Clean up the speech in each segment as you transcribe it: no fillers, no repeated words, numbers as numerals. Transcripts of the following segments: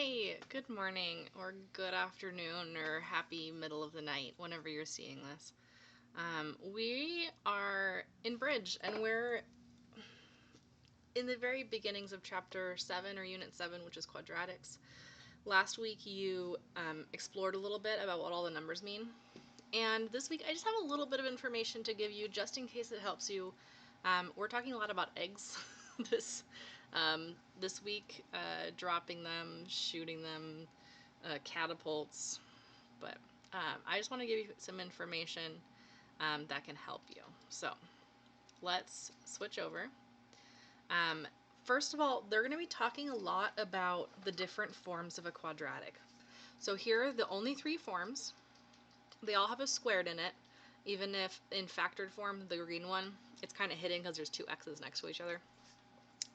Hey, good morning or good afternoon or happy middle of the night whenever you're seeing this. We are in Bridge and we're in the very beginnings of Chapter 7 or Unit 7, which is Quadratics. Last week you explored a little bit about what all the numbers mean. And this week I just have a little bit of information to give you just in case it helps you. We're talking a lot about eggs this week, dropping them, shooting them, catapults, but I just want to give you some information that can help you. So let's switch over. First of all, they're going to be talking a lot about the different forms of a quadratic. So here are the only three forms. They all have a squared in it, even if in factored form, the green one, it's kind of hidden because there's two x's next to each other.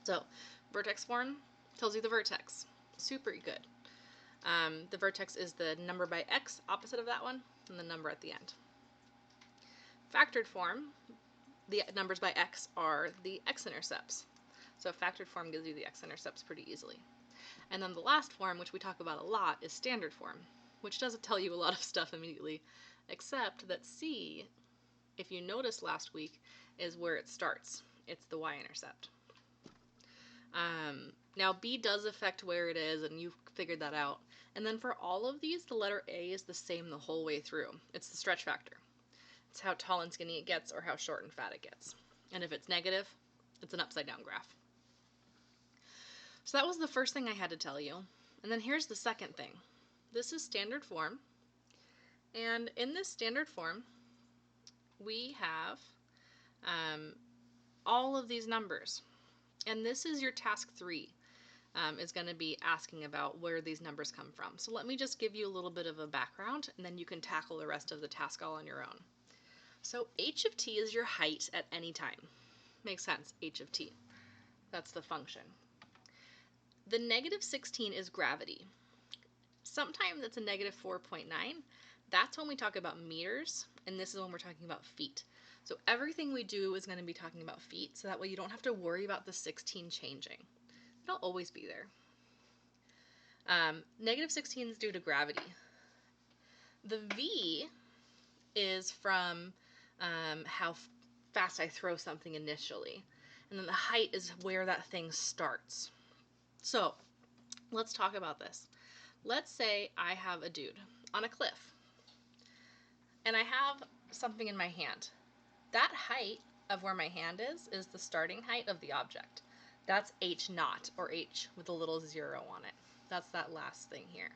So vertex form tells you the vertex. Super good. The vertex is the number by x, opposite of that one, and the number at the end. Factored form, the numbers by x are the x-intercepts. So factored form gives you the x-intercepts pretty easily. And then the last form, which we talk about a lot, is standard form, which doesn't tell you a lot of stuff immediately, except that C, if you noticed last week, is where it starts. It's the y-intercept. Now B does affect where it is, and you've figured that out. And then for all of these, the letter A is the same the whole way through. It's the stretch factor. It's how tall and skinny it gets or how short and fat it gets. And if it's negative, it's an upside down graph. So that was the first thing I had to tell you. And then here's the second thing. This is standard form. And in this standard form, we have all of these numbers. And this is your task 3. Is going to be asking about where these numbers come from. So let me just give you a little bit of a background, and then you can tackle the rest of the task all on your own. So h of t is your height at any time. Makes sense, h of t. That's the function. The negative 16 is gravity. Sometime that's a negative 4.9. That's when we talk about meters, and this is when we're talking about feet. So everything we do is going to be talking about feet, so that way you don't have to worry about the 16 changing. It'll always be there. Negative 16 is due to gravity. The V is from how fast I throw something initially. And then the height is where that thing starts. So let's talk about this. Let's say I have a dude on a cliff. And I have something in my hand. That height of where my hand is the starting height of the object. That's h naught, or h with a little 0 on it. That's that last thing here.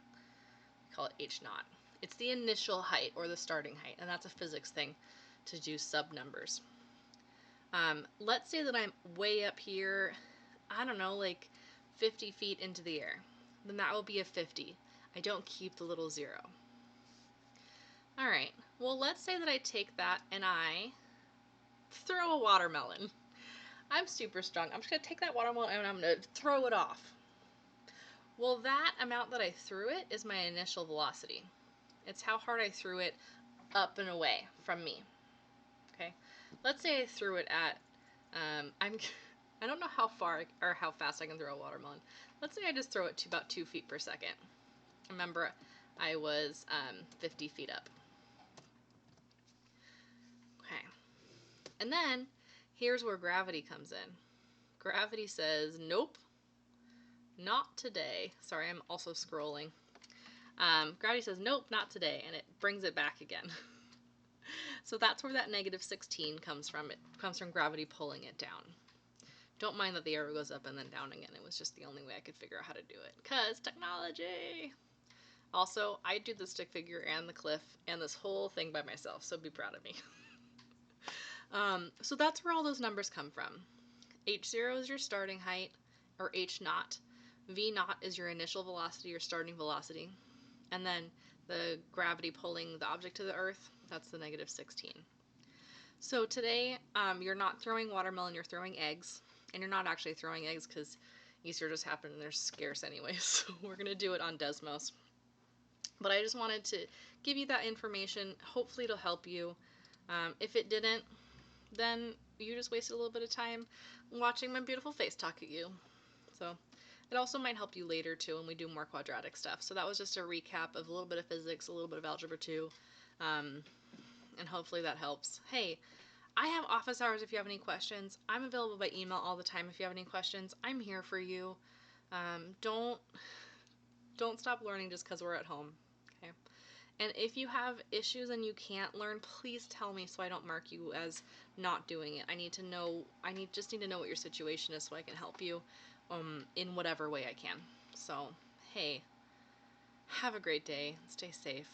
We call it h naught. It's the initial height, or the starting height, and that's a physics thing to do sub-numbers. Let's say that I'm way up here, I don't know, like 50 feet into the air. Then that will be a 50. I don't keep the little 0. Alright, well let's say that I take that and I throw a watermelon. I'm super strong. I'm just going to take that watermelon and I'm going to throw it off. Well, that amount that I threw it is my initial velocity. It's how hard I threw it up and away from me. Okay? Let's say I threw it at, I don't know how far or how fast I can throw a watermelon. Let's say I just throw it to about 2 feet per second. Remember, I was 50 feet up. Okay. And then, here's where gravity comes in. Gravity says, nope, not today. Sorry, I'm also scrolling. Gravity says, nope, not today, and it brings it back again. So that's where that negative 16 comes from. It comes from gravity pulling it down. Don't mind that the arrow goes up and then down again. It was just the only way I could figure out how to do it. Because technology! Also, I do the stick figure and the cliff and this whole thing by myself, so be proud of me. So that's where all those numbers come from. h0 is your starting height, or h naught. V naught is your initial velocity or starting velocity. And then the gravity pulling the object to the earth, that's the negative 16. So today, you're not throwing watermelon, you're throwing eggs. And you're not actually throwing eggs because Easter just happened and they're scarce anyway, so we're going to do it on Desmos. But I just wanted to give you that information. Hopefully it'll help you. If it didn't, then you just wasted a little bit of time watching my beautiful face talk at you. So It also might help you later too when we do more quadratic stuff. So that was just a recap of a little bit of physics, a little bit of algebra 2, and hopefully that helps. Hey, I have office hours if you have any questions. I'm available by email all the time if you have any questions. I'm here for you. Don't stop learning just because we're at home. Okay. And if you have issues and you can't learn, please tell me so I don't mark you as not doing it. I need to know. Just need to know what your situation is so I can help you in whatever way I can. So, hey, have a great day. Stay safe.